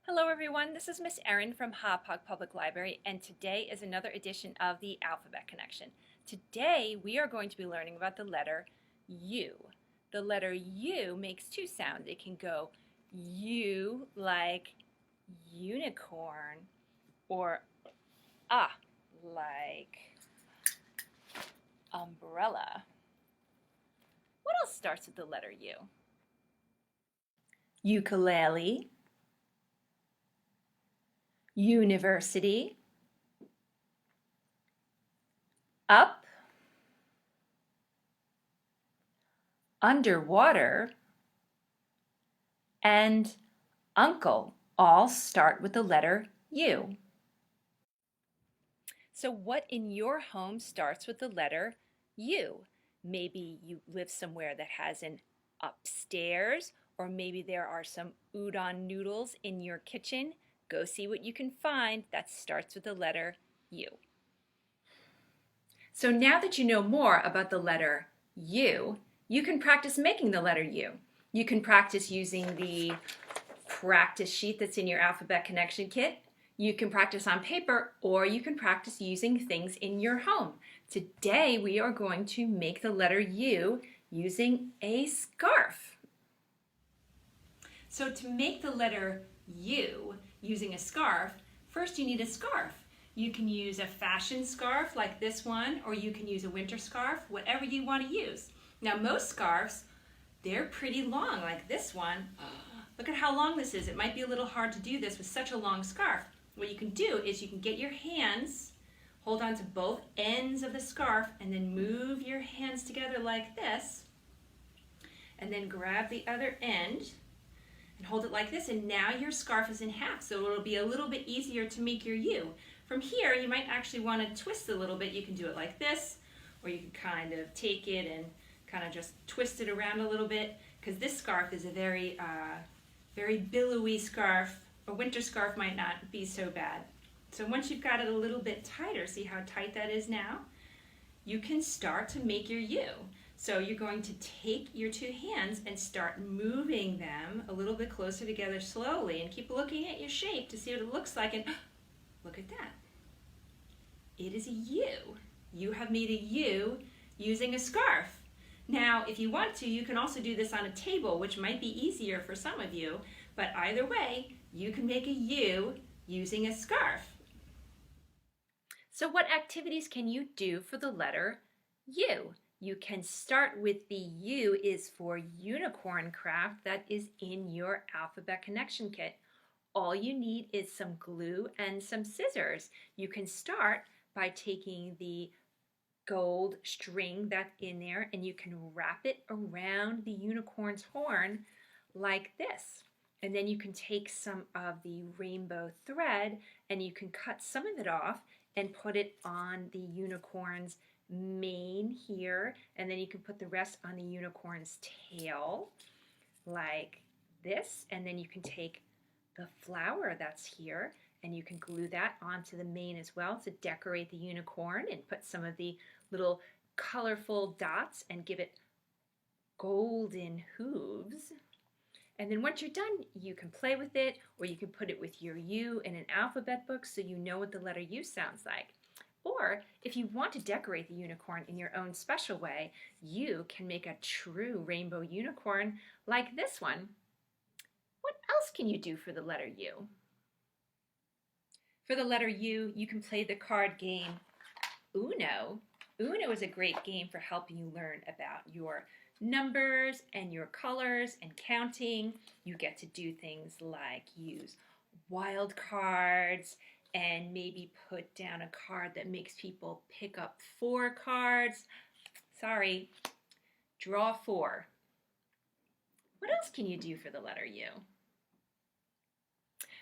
Hello everyone, this is Miss Erin from Hauppauge Public Library, and today is another edition of the Alphabet Connection. Today we are going to be learning about the letter U. The letter U makes two sounds. It can go U like unicorn, or like umbrella. What else starts with the letter U? Ukulele, university, up, underwater, and uncle all start with the letter U. So what in your home starts with the letter U? Maybe you live somewhere that has an upstairs, or maybe there are some udon noodles in your kitchen. Go see what you can find that starts with the letter U. So now that you know more about the letter U, you can practice making the letter U. You can practice using the practice sheet that's in your Alphabet Connection kit. You can practice on paper, or you can practice using things in your home. Today we are going to make the letter U using a scarf. So to make the letter U using a scarf, first you need a scarf. You can use a fashion scarf like this one, or you can use a winter scarf, whatever you want to use. Now most scarves, they're pretty long, like this one. Look at how long this is. It might be a little hard to do this with such a long scarf. What you can do is you can get your hands, hold on to both ends of the scarf, and then move your hands together like this, and then grab the other end and hold it like this, and now your scarf is in half, so it'll be a little bit easier to make your U. From here, you might actually want to twist it a little bit. You can do it like this, or you can kind of take it and kind of just twist it around a little bit, because this scarf is a very billowy scarf. A winter scarf might not be so bad. So once you've got it a little bit tighter, see how tight that is now? You can start to make your U. So you're going to take your two hands and start moving them a little bit closer together slowly, and keep looking at your shape to see what it looks like, and look at that. It is a U. You have made a U using a scarf. Now, if you want to, you can also do this on a table, which might be easier for some of you, but either way, you can make a U using a scarf. So what activities can you do for the letter U? You can start with the U is for unicorn craft that is in your Alphabet Connection kit. All you need is some glue and some scissors. You can start by taking the gold string that's in there, and you can wrap it around the unicorn's horn like this. And then you can take some of the rainbow thread and you can cut some of it off and put it on the unicorn's mane here, and then you can put the rest on the unicorn's tail like this, and then you can take the flower that's here and you can glue that onto the mane as well to decorate the unicorn, and put some of the little colorful dots and give it golden hooves. And then once you're done, you can play with it, or you can put it with your U in an alphabet book so you know what the letter U sounds like. Or if you want to decorate the unicorn in your own special way, you can make a true rainbow unicorn like this one. What else can you do for the letter U? For the letter U, you can play the card game Uno. Uno is a great game for helping you learn about your numbers and your colors and counting. You get to do things like use wild cards and maybe put down a card that makes people pick up 4 cards. Sorry, draw 4. What else can you do for the letter U?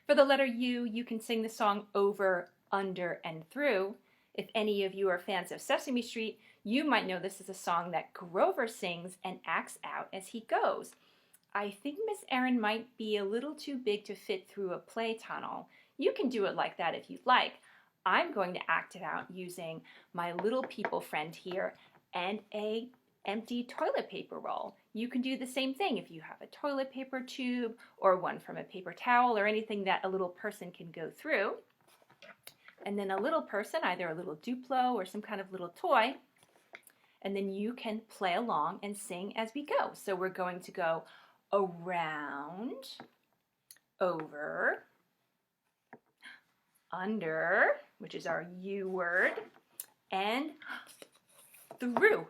For the letter U, you can sing the song Over, Under, and Through. If any of you are fans of Sesame Street, you might know this is a song that Grover sings and acts out as he goes. I think Miss Erin might be a little too big to fit through a play tunnel. You can do it like that if you'd like. I'm going to act it out using my little people friend here and a empty toilet paper roll. You can do the same thing if you have a toilet paper tube or one from a paper towel or anything that a little person can go through. And then a little person, either a little Duplo or some kind of little toy, and then you can play along and sing as we go. So we're going to go around, over, under, which is our U word, and through. Woo!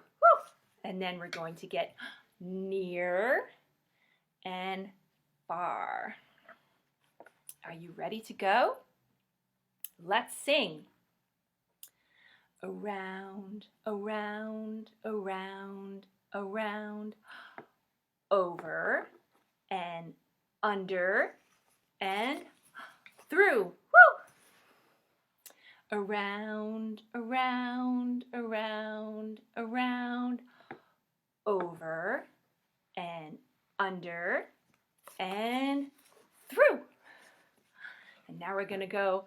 And then we're going to get near and far. Are you ready to go? Let's sing. Around, around, around, around, over and under and through. Woo! Around, around, around, around, over and under and through. And now we're going to go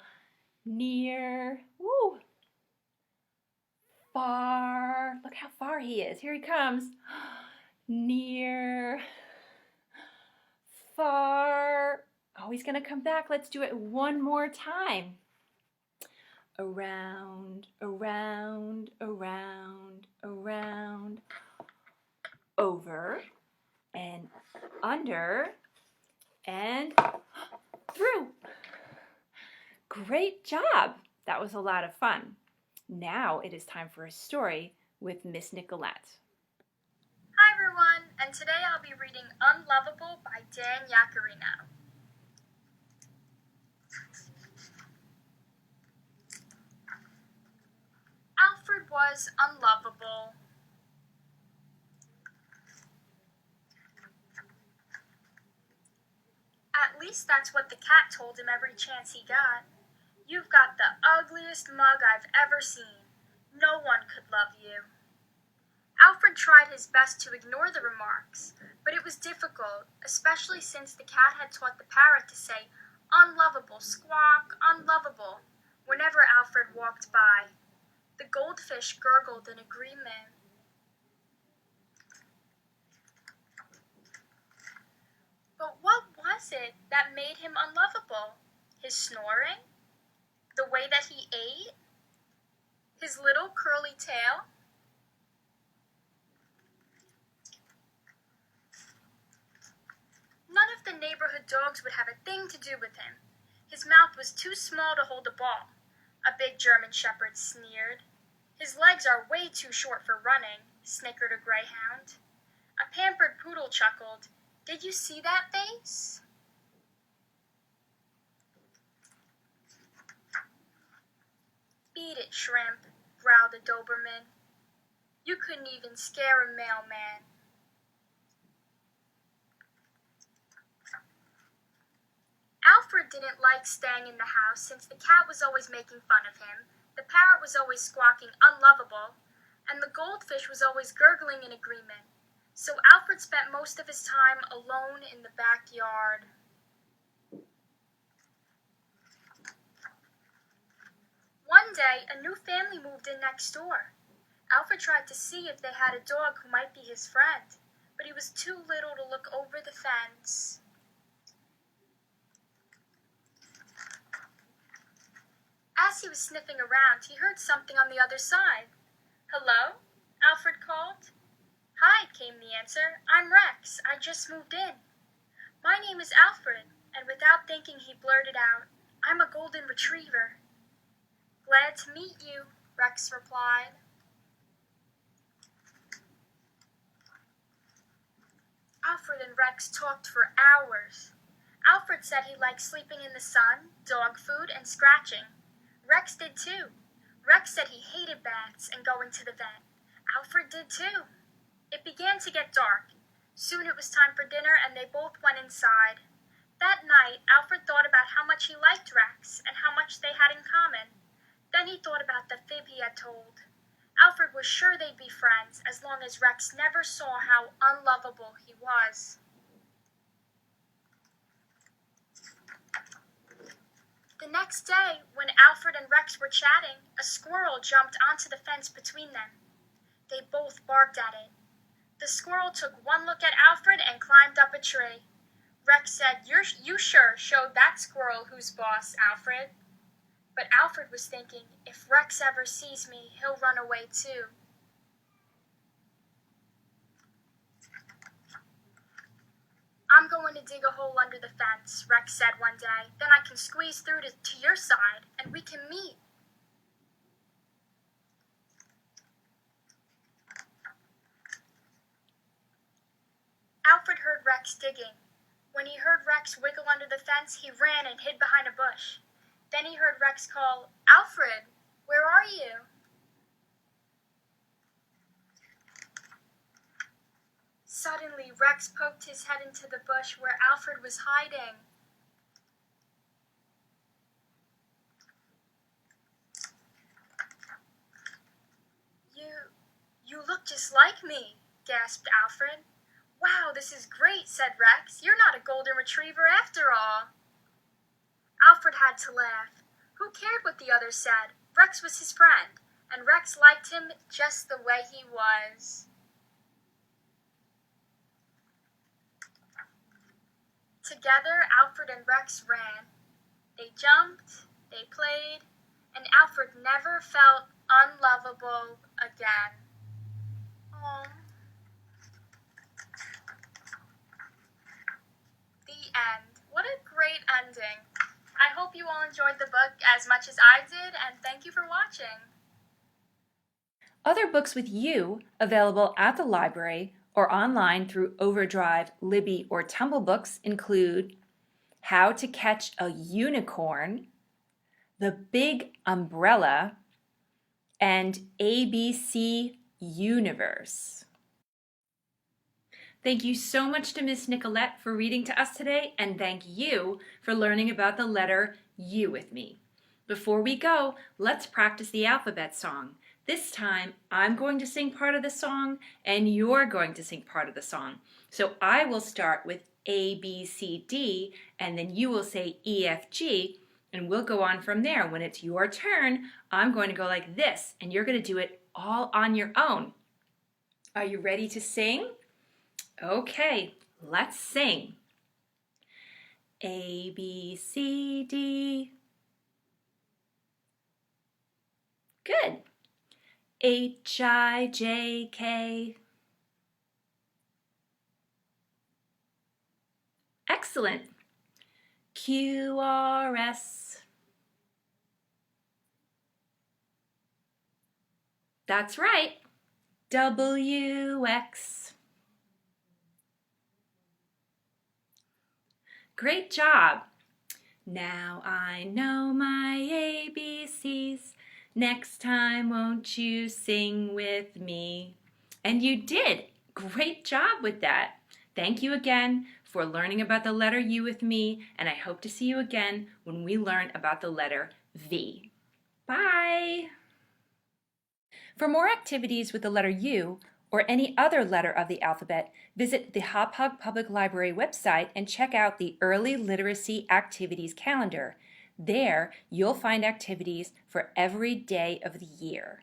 near, woo, far. Look how far he is. Here he comes. Near, far. Oh, he's going to come back. Let's do it one more time. Around, around, around, around, over and under and through. Great job! That was a lot of fun. Now it is time for a story with Miss Nicolette. Hi everyone, and today I'll be reading Unlovable by Dan Yacarino. Alfred was unlovable. At least that's what the cat told him every chance he got. You've got the ugliest mug I've ever seen. No one could love you. Alfred tried his best to ignore the remarks, but it was difficult, especially since the cat had taught the parrot to say, "Unlovable, squawk, unlovable," whenever Alfred walked by. The goldfish gurgled in agreement. But what was it that made him unlovable? His snoring? The way that he ate? His little curly tail? None of the neighborhood dogs would have a thing to do with him. His mouth was too small to hold a ball. A big German shepherd sneered. His legs are way too short for running, snickered a greyhound. A pampered poodle chuckled. Did you see that face? Beat it, shrimp, growled a Doberman. You couldn't even scare a mailman. Alfred didn't like staying in the house since the cat was always making fun of him, the parrot was always squawking unlovable, and the goldfish was always gurgling in agreement. So Alfred spent most of his time alone in the backyard. One day, a new family moved in next door. Alfred tried to see if they had a dog who might be his friend, but he was too little to look over the fence. As he was sniffing around, he heard something on the other side. "Hello?" Alfred called. "Hi," came the answer. "I'm Rex. I just moved in." "My name is Alfred," and without thinking he blurted out, "I'm a golden retriever." "Glad to meet you," Rex replied. Alfred and Rex talked for hours. Alfred said he liked sleeping in the sun, dog food, and scratching. Rex did too. Rex said he hated baths and going to the vet. Alfred did too. It began to get dark. Soon it was time for dinner and they both went inside. That night, Alfred thought about how much he liked Rex and how much they had in common. Then he thought about the fib he had told. Alfred was sure they'd be friends as long as Rex never saw how unlovable he was. The next day, when Alfred and Rex were chatting, a squirrel jumped onto the fence between them. They both barked at it. The squirrel took one look at Alfred and climbed up a tree. Rex said, You sure showed that squirrel who's boss, Alfred. But Alfred was thinking, if Rex ever sees me, he'll run away too. I'm going to dig a hole under the fence, Rex said one day. Then I can squeeze through to your side, and we can meet. Alfred heard Rex digging. When he heard Rex wiggle under the fence, he ran and hid behind a bush. Then he heard Rex call, Alfred, where are you? Suddenly, Rex poked his head into the bush where Alfred was hiding. You look just like me, gasped Alfred. Wow, this is great, said Rex. You're not a golden retriever after all. Alfred had to laugh. Who cared what the others said? Rex was his friend, and Rex liked him just the way he was. Together, Alfred and Rex ran. They jumped, they played, and Alfred never felt unlovable again. Aww. The end. What a great ending. I hope you all enjoyed the book as much as I did, and thank you for watching. Other books with you available at the library or online through Overdrive, Libby, or Tumble Books include How to Catch a Unicorn, The Big Umbrella, and ABC Universe. Thank you so much to Miss Nicolette for reading to us today, and thank you for learning about the letter U with me. Before we go, let's practice the alphabet song. This time, I'm going to sing part of the song, and you're going to sing part of the song. So I will start with A, B, C, D, and then you will say E, F, G, and we'll go on from there. When it's your turn, I'm going to go like this, and you're going to do it all on your own. Are you ready to sing? Okay, let's sing. A, B, C, D. Good. H, I, J, K. Excellent. Q, R, S. That's right. W, X. Great job. Now I know my ABCs. Next time, won't you sing with me? And you did. Great job with that. Thank you again for learning about the letter U with me, and I hope to see you again when we learn about the letter V. Bye! For more activities with the letter U, or any other letter of the alphabet, visit the Hauppauge Public Library website and check out the Early Literacy Activities Calendar. There, you'll find activities for every day of the year.